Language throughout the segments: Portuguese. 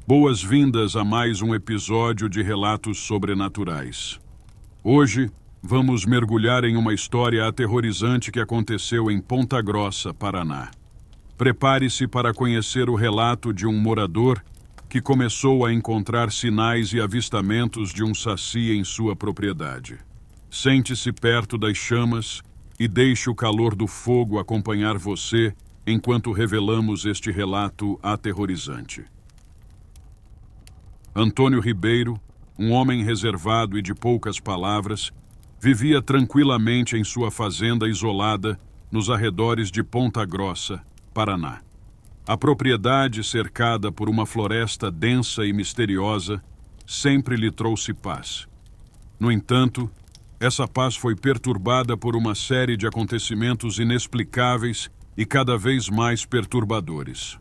Boas-vindas a mais um episódio de Relatos Sobrenaturais. Hoje, vamos mergulhar em uma história aterrorizante que aconteceu em Ponta Grossa, Paraná. Prepare-se para conhecer o relato de um morador que começou a encontrar sinais e avistamentos de um saci em sua propriedade. Sente-se perto das chamas e deixe o calor do fogo acompanhar você enquanto revelamos este relato aterrorizante. Antônio Ribeiro, um homem reservado e de poucas palavras, vivia tranquilamente em sua fazenda isolada nos arredores de Ponta Grossa, Paraná. A propriedade, cercada por uma floresta densa e misteriosa, sempre lhe trouxe paz. No entanto, essa paz foi perturbada por uma série de acontecimentos inexplicáveis e cada vez mais perturbadores.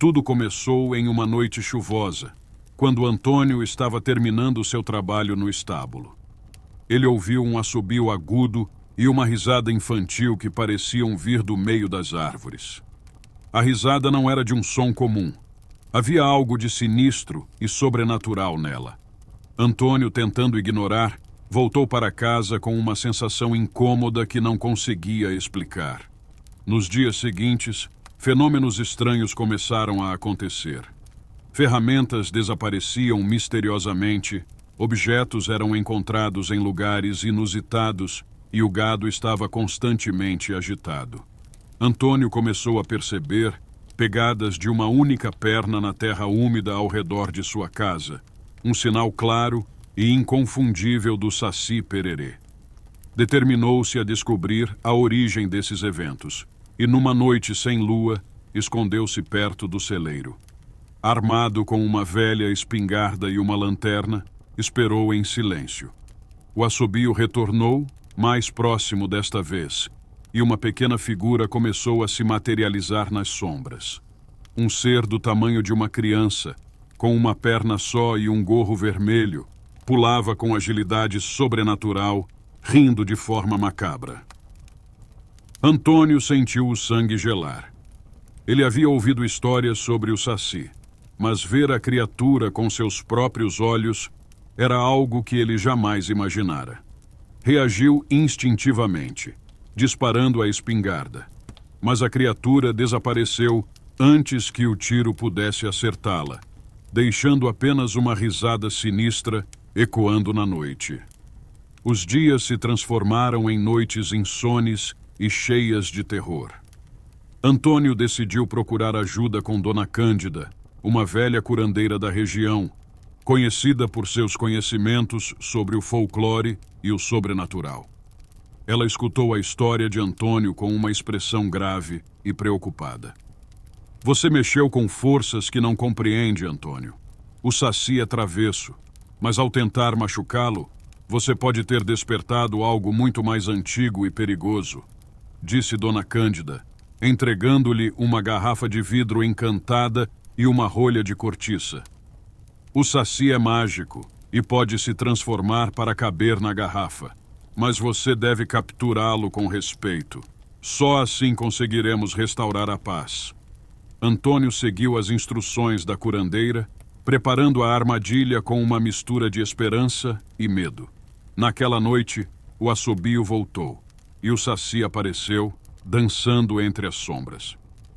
Tudo começou em uma noite chuvosa, quando Antônio estava terminando seu trabalho no estábulo. Ele ouviu um assobio agudo e uma risada infantil que pareciam vir do meio das árvores. A risada não era de um som comum. Havia algo de sinistro e sobrenatural nela. Antônio, tentando ignorar, voltou para casa com uma sensação incômoda que não conseguia explicar. Nos dias seguintes, fenômenos estranhos começaram a acontecer. Ferramentas desapareciam misteriosamente, objetos eram encontrados em lugares inusitados e o gado estava constantemente agitado. Antônio começou a perceber pegadas de uma única perna na terra úmida ao redor de sua casa, um sinal claro e inconfundível do Saci Pererê. Determinou-se a descobrir a origem desses eventos e, numa noite sem lua, escondeu-se perto do celeiro. Armado com uma velha espingarda e uma lanterna, esperou em silêncio. O assobio retornou, mais próximo desta vez, e uma pequena figura começou a se materializar nas sombras. Um ser do tamanho de uma criança, com uma perna só e um gorro vermelho, pulava com agilidade sobrenatural, rindo de forma macabra. Antônio sentiu o sangue gelar. Ele havia ouvido histórias sobre o Saci, mas ver a criatura com seus próprios olhos era algo que ele jamais imaginara. Reagiu instintivamente, disparando a espingarda, mas a criatura desapareceu antes que o tiro pudesse acertá-la, deixando apenas uma risada sinistra ecoando na noite. Os dias se transformaram em noites insones e cheias de terror. Antônio decidiu procurar ajuda com Dona Cândida, uma velha curandeira da região, conhecida por seus conhecimentos sobre o folclore e o sobrenatural. Ela escutou a história de Antônio com uma expressão grave e preocupada. Você mexeu com forças que não compreende, Antônio. O Saci é travesso, mas ao tentar machucá-lo, você pode ter despertado algo muito mais antigo e perigoso, disse Dona Cândida, entregando-lhe uma garrafa de vidro encantada e uma rolha de cortiça. O Saci é mágico e pode se transformar para caber na garrafa, mas você deve capturá-lo com respeito. Só assim conseguiremos restaurar a paz. Antônio seguiu as instruções da curandeira, preparando a armadilha com uma mistura de esperança e medo. Naquela noite, o assobio voltou e o Saci apareceu, dançando entre as sombras.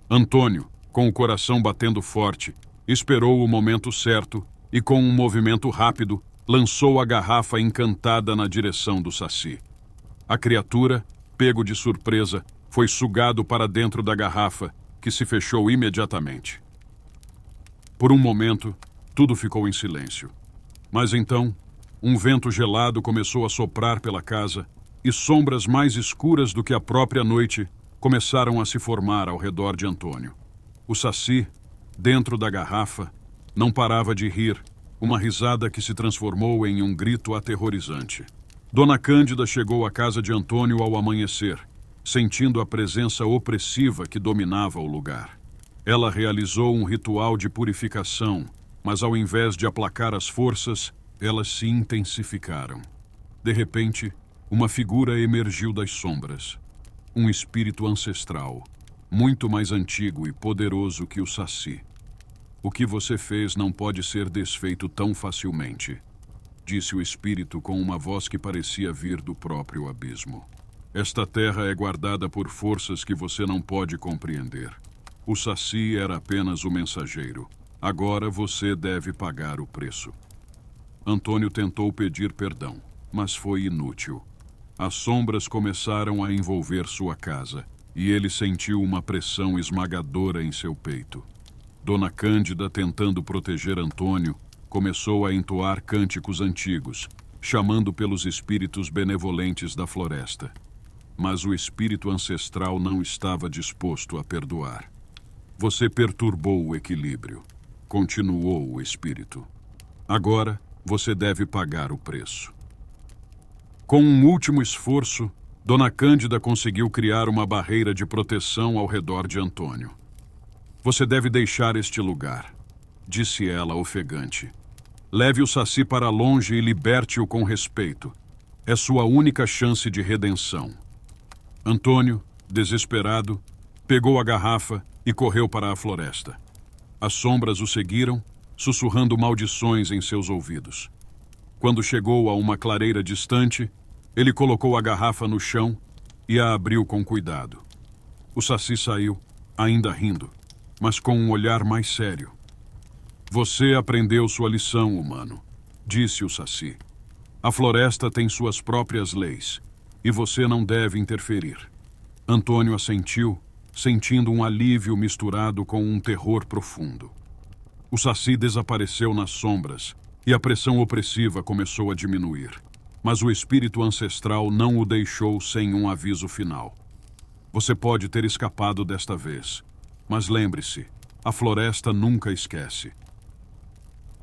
Antônio, com o coração batendo forte, esperou o momento certo e, com um movimento rápido, lançou a garrafa encantada na direção do Saci. A criatura, pego de surpresa, foi sugado para dentro da garrafa, que se fechou imediatamente. Por um momento, tudo ficou em silêncio. Mas então, um vento gelado começou a soprar pela casa e sombras mais escuras do que a própria noite começaram a se formar ao redor de Antônio. O Saci, dentro da garrafa, não parava de rir, uma risada que se transformou em um grito aterrorizante. Dona Cândida chegou à casa de Antônio ao amanhecer, sentindo a presença opressiva que dominava o lugar. Ela realizou um ritual de purificação, mas ao invés de aplacar as forças, elas se intensificaram. De repente, uma figura emergiu das sombras. Um espírito ancestral, muito mais antigo e poderoso que o Saci. O que você fez não pode ser desfeito tão facilmente, disse o espírito com uma voz que parecia vir do próprio abismo. Esta terra é guardada por forças que você não pode compreender. O Saci era apenas o mensageiro. Agora você deve pagar o preço. Antônio tentou pedir perdão, mas foi inútil. As sombras começaram a envolver sua casa, e ele sentiu uma pressão esmagadora em seu peito. Dona Cândida, tentando proteger Antônio, começou a entoar cânticos antigos, chamando pelos espíritos benevolentes da floresta. Mas o espírito ancestral não estava disposto a perdoar. Você perturbou o equilíbrio, continuou o espírito. Agora, você deve pagar o preço. Com um último esforço, Dona Cândida conseguiu criar uma barreira de proteção ao redor de Antônio. Você deve deixar este lugar, disse ela ofegante. Leve o Saci para longe e liberte-o com respeito. É sua única chance de redenção. Antônio, desesperado, pegou a garrafa e correu para a floresta. As sombras o seguiram, sussurrando maldições em seus ouvidos. Quando chegou a uma clareira distante, ele colocou a garrafa no chão e a abriu com cuidado. O Saci saiu, ainda rindo, mas com um olhar mais sério. Você aprendeu sua lição, humano, disse o Saci. A floresta tem suas próprias leis, e você não deve interferir. Antônio assentiu, sentindo um alívio misturado com um terror profundo. O Saci desapareceu nas sombras, e a pressão opressiva começou a diminuir. Mas o espírito ancestral não o deixou sem um aviso final. Você pode ter escapado desta vez, mas lembre-se, a floresta nunca esquece.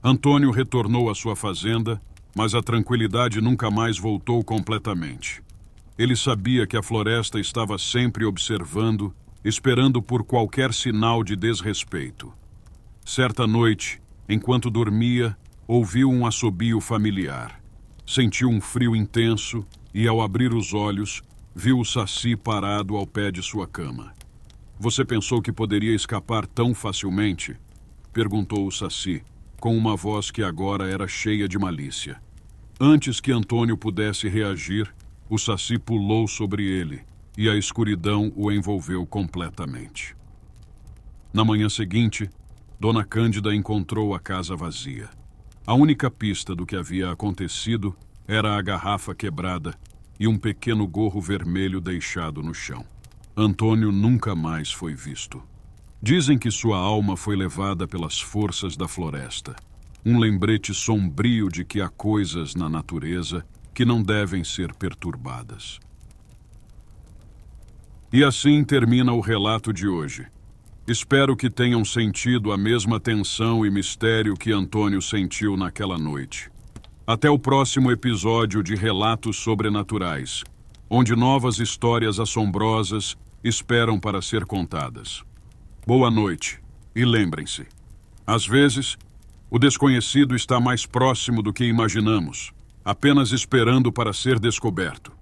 Antônio retornou à sua fazenda, mas a tranquilidade nunca mais voltou completamente. Ele sabia que a floresta estava sempre observando, esperando por qualquer sinal de desrespeito. Certa noite, enquanto dormia, ouviu um assobio familiar. Sentiu um frio intenso e, ao abrir os olhos, viu o Saci parado ao pé de sua cama. Você pensou que poderia escapar tão facilmente? Perguntou o Saci, com uma voz que agora era cheia de malícia. Antes que Antônio pudesse reagir, o Saci pulou sobre ele e a escuridão o envolveu completamente. Na manhã seguinte, Dona Cândida encontrou a casa vazia. A única pista do que havia acontecido era a garrafa quebrada e um pequeno gorro vermelho deixado no chão. Antônio nunca mais foi visto. Dizem que sua alma foi levada pelas forças da floresta. Um lembrete sombrio de que há coisas na natureza que não devem ser perturbadas. E assim termina o relato de hoje. Espero que tenham sentido a mesma tensão e mistério que Antônio sentiu naquela noite. Até o próximo episódio de Relatos Sobrenaturais, onde novas histórias assombrosas esperam para ser contadas. Boa noite e lembrem-se, às vezes, o desconhecido está mais próximo do que imaginamos, apenas esperando para ser descoberto.